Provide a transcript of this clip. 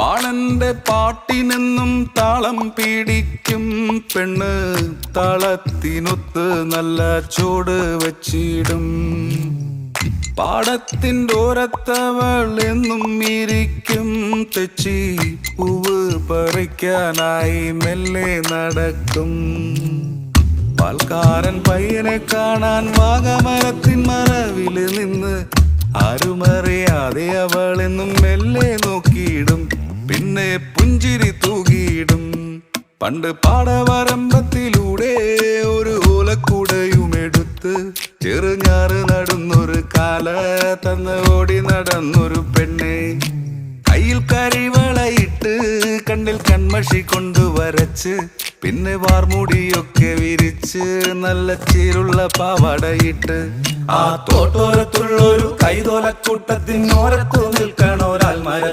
പാളന്റെ പാട്ടിനെന്നും താളം പിടിക്കും പെണ്ണ്, താളത്തിനൊത്ത് നല്ല ചോട് വച്ചിടും. പാടത്തിൻ്റെ ഓരത്തവൾ എന്നും ഇരിക്കും തെച്ചി, പൂവ് പറിക്കാനായി മെല്ലെ നടക്കും. പാൽക്കാരൻ പയ്യനെ കാണാൻ വാഗമരത്തിൻ മറവില് നിന്ന് ആരുമറിയാതെ അവളെന്നും മെല്ലെ നോക്കിയിടും, പിന്നെ പുഞ്ചിരി തൂകിയിടും. പണ്ട് പാടവരമ്പത്തിലൂടെ ഒരു ഓലക്കുടയുമെടുത്ത് ചെറുഞാറ് നടന്നൊരു കാല തന്ന് ഓടി നടന്നൊരു പെണ്ണെ, കയ്യിൽ കരിവളയിട്ട് കണ്ണിൽ കൺമഷി കൊണ്ട് വരച്ച്, പിന്നെ വാർമുടിയൊക്കെ വിരിച്ച് നല്ല ചീരുള്ള പാവാടയിട്ട് ആ തോട്ടോരത്തുള്ളൊരു കൈതോലക്കൂട്ടത്തിനോരത്തു നിൽക്കണോരാൽ മര